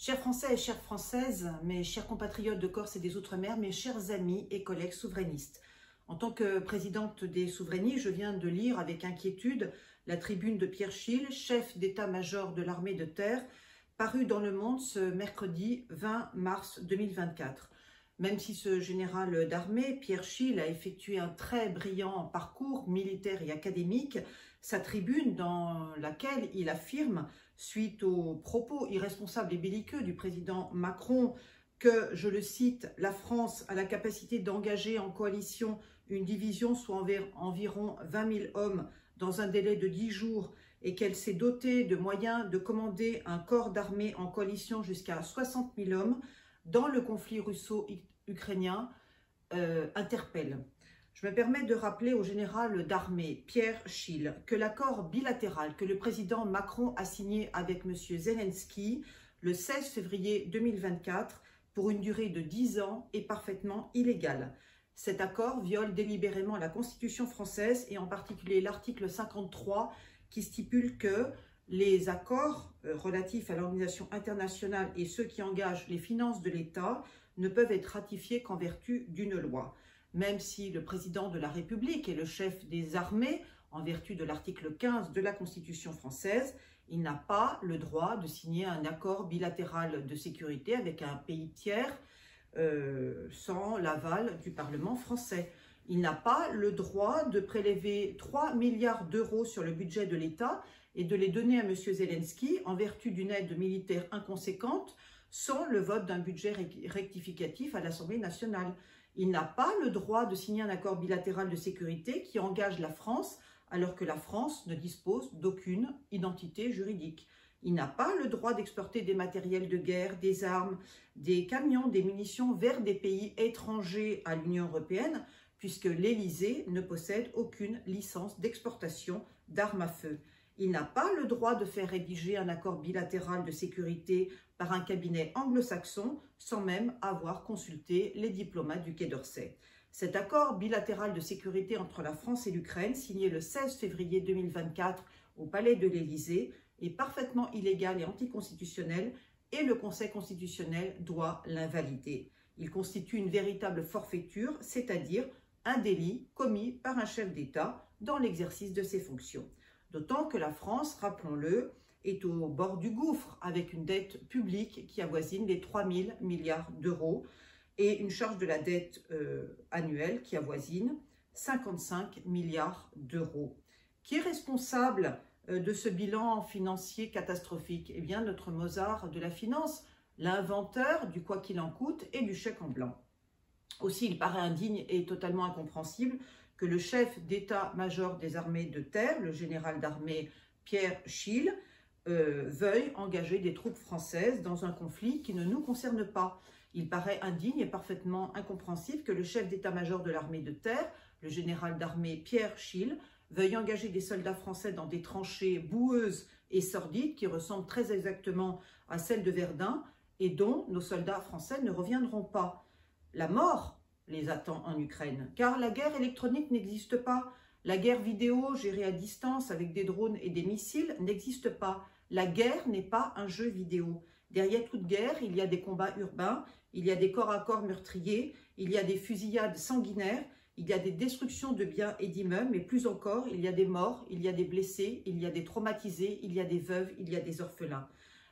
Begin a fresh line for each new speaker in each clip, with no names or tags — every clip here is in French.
Chers Français et chères Françaises, mes chers compatriotes de Corse et des Outre-mer, mes chers amis et collègues souverainistes. En tant que présidente des souverainistes, je viens de lire avec inquiétude la tribune de Pierre Schill, chef d'état-major de l'armée de terre, parue dans Le Monde ce mercredi 20 mars 2024. Même si ce général d'armée, Pierre Schill, a effectué un très brillant parcours militaire et académique, sa tribune dans laquelle il affirme, suite aux propos irresponsables et belliqueux du président Macron, que, je le cite, « la France a la capacité d'engager en coalition une division soit environ 20 000 hommes dans un délai de 10 jours et qu'elle s'est dotée de moyens de commander un corps d'armée en coalition jusqu'à 60 000 hommes dans le conflit russo-ukrainien » interpelle. Je me permets de rappeler au général d'armée Pierre Schill que l'accord bilatéral que le président Macron a signé avec M. Zelensky le 16 février 2024 pour une durée de 10 ans est parfaitement illégal. Cet accord viole délibérément la Constitution française et en particulier l'article 53 qui stipule que les accords relatifs à l'organisation internationale et ceux qui engagent les finances de l'État ne peuvent être ratifiés qu'en vertu d'une loi. Même si le président de la République est le chef des armées, en vertu de l'article 15 de la Constitution française, il n'a pas le droit de signer un accord bilatéral de sécurité avec un pays tiers sans l'aval du Parlement français. Il n'a pas le droit de prélever 3 milliards d'euros sur le budget de l'État et de les donner à M. Zelensky en vertu d'une aide militaire inconséquente sans le vote d'un budget rectificatif à l'Assemblée nationale. Il n'a pas le droit de signer un accord bilatéral de sécurité qui engage la France alors que la France ne dispose d'aucune identité juridique. Il n'a pas le droit d'exporter des matériels de guerre, des armes, des camions, des munitions vers des pays étrangers à l'Union européenne puisque l'Élysée ne possède aucune licence d'exportation d'armes à feu. Il n'a pas le droit de faire rédiger un accord bilatéral de sécurité par un cabinet anglo-saxon sans même avoir consulté les diplomates du Quai d'Orsay. Cet accord bilatéral de sécurité entre la France et l'Ukraine, signé le 16 février 2024 au Palais de l'Élysée, est parfaitement illégal et anticonstitutionnel et le Conseil constitutionnel doit l'invalider. Il constitue une véritable forfaiture, c'est-à-dire un délit commis par un chef d'État dans l'exercice de ses fonctions. D'autant que la France, rappelons-le, est au bord du gouffre avec une dette publique qui avoisine les 3 000 milliards d'euros et une charge de la dette annuelle qui avoisine 55 milliards d'euros. Qui est responsable de ce bilan financier catastrophique? Eh bien, notre Mozart de la finance, l'inventeur du quoi qu'il en coûte et du chèque en blanc. Aussi, il paraît indigne et totalement incompréhensible que le chef d'état-major des armées de terre, le général d'armée Pierre Schill, veuille engager des troupes françaises dans un conflit qui ne nous concerne pas. Il paraît indigne et parfaitement incompréhensible que le chef d'état-major de l'armée de terre, le général d'armée Pierre Schill, veuille engager des soldats français dans des tranchées boueuses et sordides qui ressemblent très exactement à celles de Verdun et dont nos soldats français ne reviendront pas. La mort les attend en Ukraine, car la guerre électronique n'existe pas. La guerre vidéo gérée à distance avec des drones et des missiles n'existe pas. La guerre n'est pas un jeu vidéo. Derrière toute guerre, il y a des combats urbains, il y a des corps à corps meurtriers, il y a des fusillades sanguinaires, il y a des destructions de biens et d'immeubles, mais plus encore, il y a des morts, il y a des blessés, il y a des traumatisés, il y a des veuves, il y a des orphelins.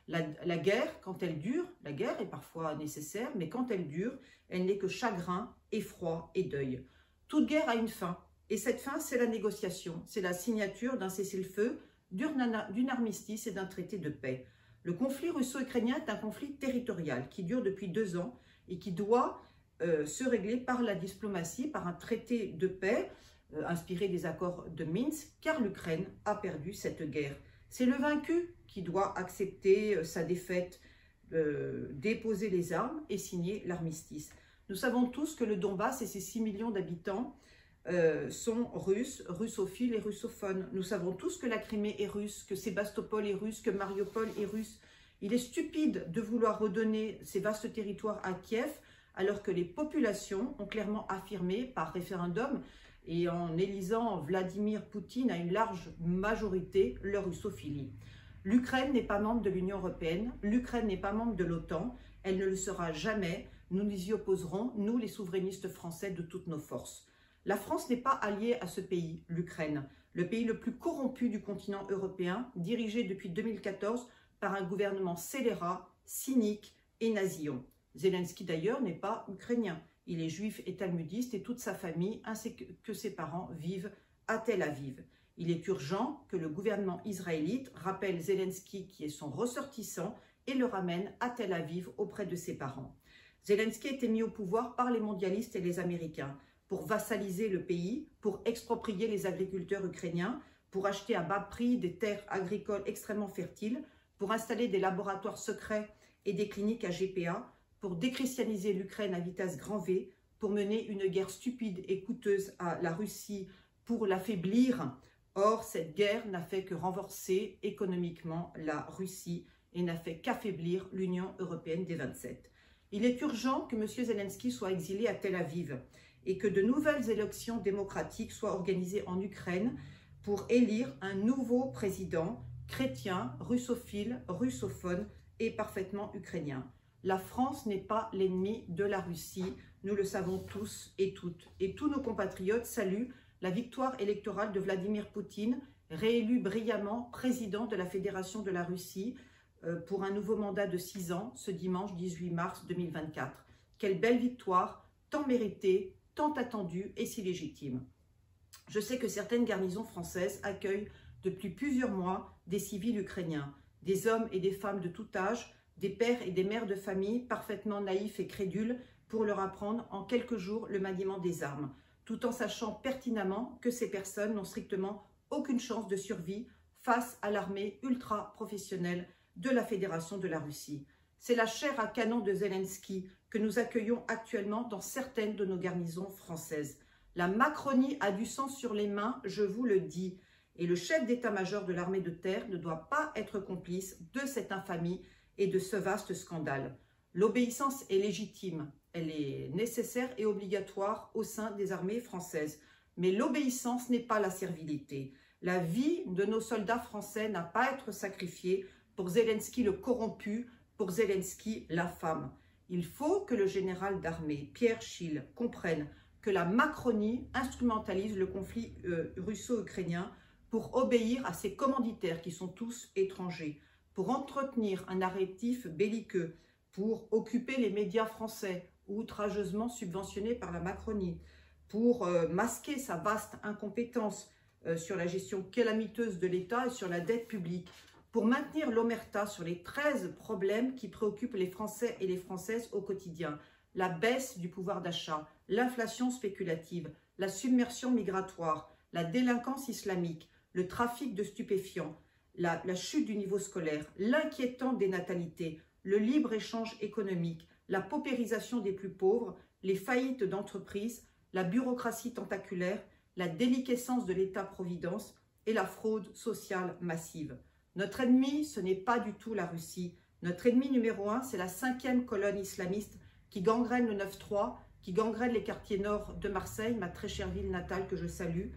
La guerre, quand elle dure, la guerre est parfois nécessaire, mais quand elle dure, elle n'est que chagrin, effroi et deuil. Toute guerre a une fin, et cette fin, c'est la négociation, c'est la signature d'un cessez-le-feu, d'une armistice et d'un traité de paix. Le conflit russo-ukrainien est un conflit territorial qui dure depuis 2 ans et qui doit se régler par la diplomatie, par un traité de paix inspiré des accords de Minsk, car l'Ukraine a perdu cette guerre. C'est le vaincu qui doit accepter sa défaite, déposer les armes et signer l'armistice. Nous savons tous que le Donbass et ses 6 millions d'habitants sont russes, russophiles et russophones. Nous savons tous que la Crimée est russe, que Sébastopol est russe, que Mariupol est russe. Il est stupide de vouloir redonner ces vastes territoires à Kiev alors que les populations ont clairement affirmé par référendum et en élisant Vladimir Poutine à une large majorité leur russophilie. L'Ukraine n'est pas membre de l'Union européenne, l'Ukraine n'est pas membre de l'OTAN, elle ne le sera jamais. Nous nous y opposerons, nous les souverainistes français, de toutes nos forces. La France n'est pas alliée à ce pays, l'Ukraine, le pays le plus corrompu du continent européen, dirigé depuis 2014 par un gouvernement scélérat, cynique et nasillon. Zelensky d'ailleurs n'est pas ukrainien, il est juif et talmudiste et toute sa famille ainsi que ses parents vivent à Tel Aviv. Il est urgent que le gouvernement israélite rappelle Zelensky qui est son ressortissant et le ramène à Tel Aviv auprès de ses parents. Zelensky a été mis au pouvoir par les mondialistes et les Américains pour vassaliser le pays, pour exproprier les agriculteurs ukrainiens, pour acheter à bas prix des terres agricoles extrêmement fertiles, pour installer des laboratoires secrets et des cliniques à GPA, pour déchristianiser l'Ukraine à vitesse grand V, pour mener une guerre stupide et coûteuse à la Russie, pour l'affaiblir. Or, cette guerre n'a fait que renforcer économiquement la Russie et n'a fait qu'affaiblir l'Union européenne des 27. Il est urgent que M. Zelensky soit exilé à Tel Aviv et que de nouvelles élections démocratiques soient organisées en Ukraine pour élire un nouveau président chrétien, russophile, russophone et parfaitement ukrainien. La France n'est pas l'ennemi de la Russie, nous le savons tous et toutes. Et tous nos compatriotes saluent la victoire électorale de Vladimir Poutine, réélu brillamment président de la Fédération de la Russie pour un nouveau mandat de 6 ans, ce dimanche 18 mars 2024. Quelle belle victoire, tant méritée, tant attendue et si légitime. Je sais que certaines garnisons françaises accueillent depuis plusieurs mois des civils ukrainiens, des hommes et des femmes de tout âge, des pères et des mères de famille parfaitement naïfs et crédules pour leur apprendre en quelques jours le maniement des armes, tout en sachant pertinemment que ces personnes n'ont strictement aucune chance de survie face à l'armée ultra-professionnelle de la Fédération de la Russie. C'est la chair à canon de Zelensky que nous accueillons actuellement dans certaines de nos garnisons françaises. La Macronie a du sang sur les mains, je vous le dis, et le chef d'état-major de l'armée de terre ne doit pas être complice de cette infamie et de ce vaste scandale. L'obéissance est légitime, elle est nécessaire et obligatoire au sein des armées françaises. Mais l'obéissance n'est pas la servilité. La vie de nos soldats français n'a pas à être sacrifiée pour Zelensky le corrompu, pour Zelensky l'infâme. Il faut que le général d'armée, Pierre Schill, comprenne que la Macronie instrumentalise le conflit russo-ukrainien pour obéir à ses commanditaires qui sont tous étrangers, pour entretenir un narratif belliqueux, pour occuper les médias français outrageusement subventionnés par la Macronie, pour masquer sa vaste incompétence sur la gestion calamiteuse de l'État et sur la dette publique, pour maintenir l'omerta sur les 13 problèmes qui préoccupent les Français et les Françaises au quotidien. La baisse du pouvoir d'achat, l'inflation spéculative, la submersion migratoire, la délinquance islamique, le trafic de stupéfiants, la chute du niveau scolaire, l'inquiétante dénatalité, le libre-échange économique, la paupérisation des plus pauvres, les faillites d'entreprises, la bureaucratie tentaculaire, la déliquescence de l'État-providence et la fraude sociale massive. Notre ennemi, ce n'est pas du tout la Russie. Notre ennemi numéro 1, c'est la 5e colonne islamiste qui gangrène le 9-3, qui gangrène les quartiers nord de Marseille, ma très chère ville natale que je salue,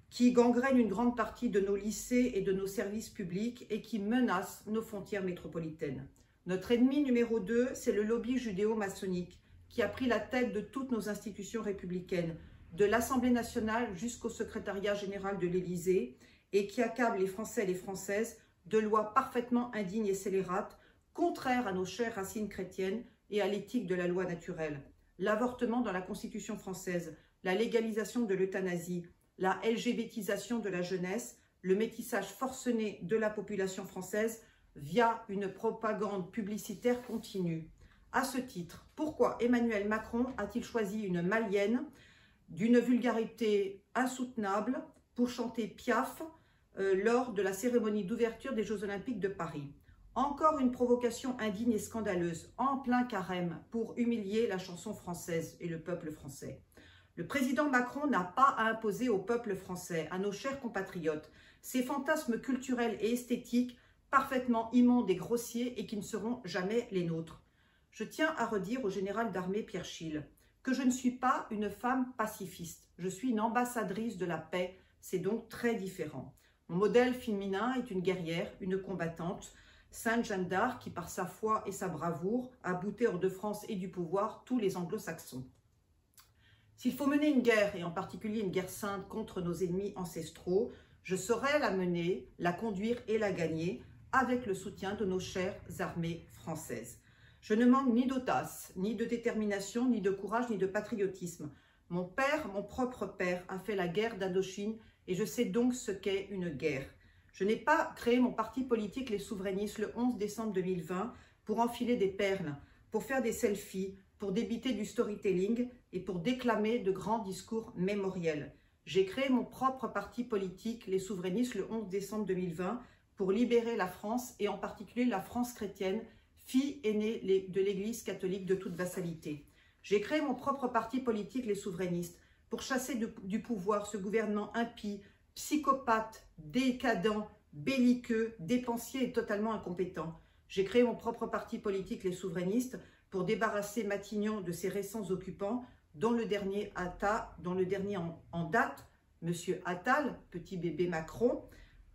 qui gangrène une grande partie de nos lycées et de nos services publics et qui menace nos frontières métropolitaines. Notre ennemi numéro 2, c'est le lobby judéo-maçonnique qui a pris la tête de toutes nos institutions républicaines, de l'Assemblée nationale jusqu'au secrétariat général de l'Élysée, et qui accable les Français et les Françaises de lois parfaitement indignes et scélérates, contraires à nos chères racines chrétiennes et à l'éthique de la loi naturelle. L'avortement dans la Constitution française, la légalisation de l'euthanasie, la LGBTisation de la jeunesse, le métissage forcené de la population française via une propagande publicitaire continue. À ce titre, pourquoi Emmanuel Macron a-t-il choisi une malienne d'une vulgarité insoutenable pour chanter Piaf lors de la cérémonie d'ouverture des Jeux Olympiques de Paris? Encore une provocation indigne et scandaleuse, en plein carême, pour humilier la chanson française et le peuple français. Le président Macron n'a pas à imposer au peuple français, à nos chers compatriotes, ces fantasmes culturels et esthétiques parfaitement immondes et grossiers et qui ne seront jamais les nôtres. Je tiens à redire au général d'armée Pierre Schill que je ne suis pas une femme pacifiste, je suis une ambassadrice de la paix, c'est donc très différent. Mon modèle féminin est une guerrière, une combattante, Sainte Jeanne d'Arc qui, par sa foi et sa bravoure, a bouté hors de France et du pouvoir tous les anglo-saxons. S'il faut mener une guerre, et en particulier une guerre sainte contre nos ennemis ancestraux, je saurai la mener, la conduire et la gagner avec le soutien de nos chères armées françaises. Je ne manque ni d'audace, ni de détermination, ni de courage, ni de patriotisme. Mon père, mon propre père, a fait la guerre d'Indochine et je sais donc ce qu'est une guerre. Je n'ai pas créé mon parti politique Les Souverainistes le 11 décembre 2020 pour enfiler des perles, pour faire des selfies, pour débiter du storytelling et pour déclamer de grands discours mémoriels. J'ai créé mon propre parti politique Les Souverainistes le 11 décembre 2020 pour libérer la France et en particulier la France chrétienne, fille aînée de l'Église catholique de toute vassalité. J'ai créé mon propre parti politique Les Souverainistes pour chasser du pouvoir ce gouvernement impie, psychopathe, décadent, belliqueux, dépensier et totalement incompétent. J'ai créé mon propre parti politique Les Souverainistes pour débarrasser Matignon de ses récents occupants, dont le dernier en date, M. Attal, petit bébé Macron,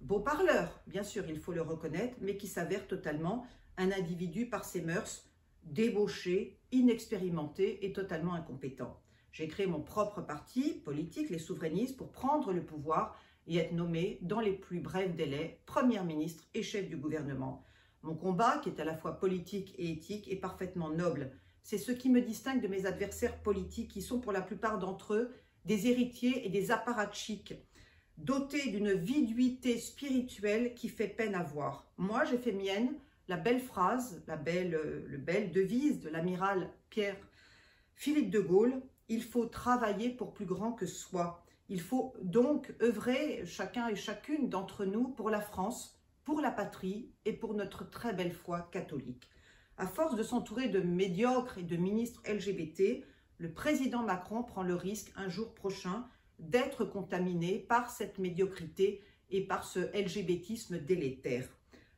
beau parleur, bien sûr, il faut le reconnaître, mais qui s'avère totalement un individu par ses mœurs, débauché, inexpérimenté et totalement incompétent. J'ai créé mon propre parti politique, Les Souverainistes, pour prendre le pouvoir et être nommé dans les plus brefs délais Premier ministre et chef du gouvernement. Mon combat, qui est à la fois politique et éthique, est parfaitement noble. C'est ce qui me distingue de mes adversaires politiques, qui sont pour la plupart d'entre eux des héritiers et des apparatchiks, dotés d'une viduité spirituelle qui fait peine à voir. Moi, j'ai fait mienne la belle phrase, le belle devise de l'amiral Pierre-Philippe de Gaulle, « Il faut travailler pour plus grand que soi ». Il faut donc œuvrer, chacun et chacune d'entre nous, pour la France, pour la patrie et pour notre très belle foi catholique. À force de s'entourer de médiocres et de ministres LGBT, le président Macron prend le risque un jour prochain d'être contaminé par cette médiocrité et par ce LGBTisme délétère.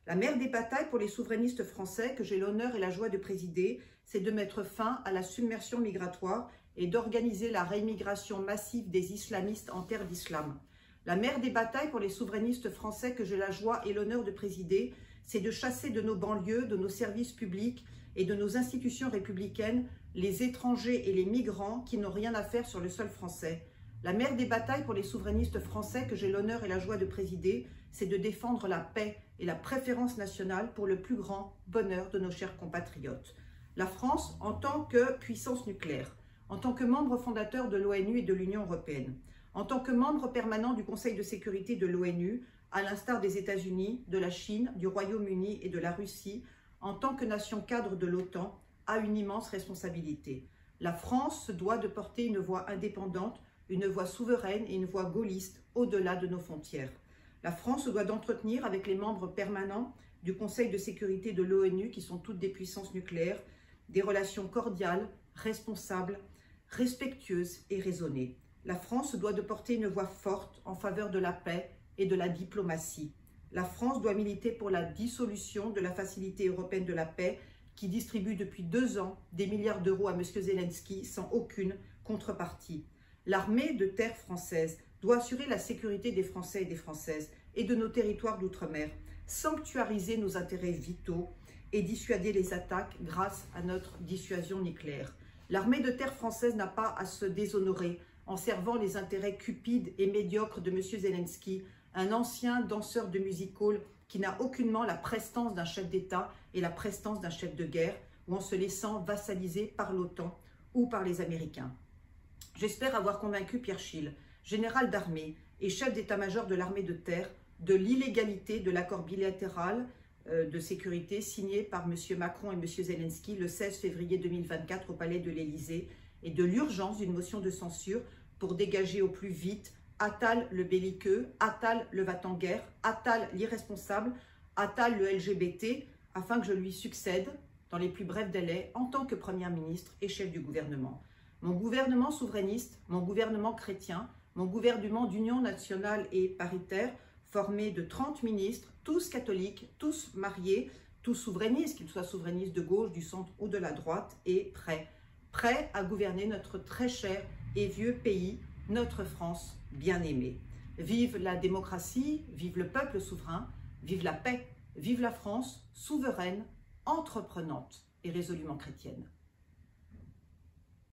La mère des batailles pour les souverainistes français, que j'ai l'honneur et la joie de présider, c'est de mettre fin à la submersion migratoire et d'organiser la réimmigration massive des islamistes en terre d'islam. La mère des batailles pour les souverainistes français, que j'ai la joie et l'honneur de présider, c'est de chasser de nos banlieues, de nos services publics et de nos institutions républicaines les étrangers et les migrants qui n'ont rien à faire sur le sol français. La mère des batailles pour les souverainistes français, que j'ai l'honneur et la joie de présider, c'est de défendre la paix et la préférence nationale pour le plus grand bonheur de nos chers compatriotes. La France, en tant que puissance nucléaire, en tant que membre fondateur de l'ONU et de l'Union européenne, en tant que membre permanent du Conseil de sécurité de l'ONU, à l'instar des États-Unis, de la Chine, du Royaume-Uni et de la Russie, en tant que nation cadre de l'OTAN, a une immense responsabilité. La France se doit de porter une voix indépendante, une voix souveraine et une voix gaulliste au-delà de nos frontières. La France se doit d'entretenir avec les membres permanents du Conseil de sécurité de l'ONU, qui sont toutes des puissances nucléaires, des relations cordiales, responsables, respectueuses et raisonnées. La France doit de porter une voix forte en faveur de la paix et de la diplomatie. La France doit militer pour la dissolution de la Facilité européenne de la paix qui distribue depuis 2 ans des milliards d'euros à M. Zelensky sans aucune contrepartie. L'armée de terre française doit assurer la sécurité des Français et des Françaises et de nos territoires d'outre-mer, sanctuariser nos intérêts vitaux et dissuader les attaques grâce à notre dissuasion nucléaire. L'armée de terre française n'a pas à se déshonorer en servant les intérêts cupides et médiocres de M. Zelensky, un ancien danseur de music-hall qui n'a aucunement la prestance d'un chef d'État et la prestance d'un chef de guerre, ou en se laissant vassaliser par l'OTAN ou par les Américains. J'espère avoir convaincu Pierre Schill, général d'armée et chef d'état-major de l'armée de terre, de l'illégalité de l'accord bilatéral de sécurité signé par M. Macron et M. Zelensky le 16 février 2024 au Palais de l'Élysée et de l'urgence d'une motion de censure pour dégager au plus vite Attal le belliqueux, Attal le va-t-en-guerre, Attal l'irresponsable, Attal le LGBT, afin que je lui succède dans les plus brefs délais en tant que Premier ministre et chef du gouvernement. Mon gouvernement souverainiste, mon gouvernement chrétien, mon gouvernement d'union nationale et paritaire, formé de 30 ministres, tous catholiques, tous mariés, tous souverainistes, qu'ils soient souverainistes de gauche, du centre ou de la droite, est prêt à gouverner notre très cher et vieux pays, notre France bien-aimée. Vive la démocratie, vive le peuple souverain, vive la paix, vive la France, souveraine, entreprenante et résolument chrétienne.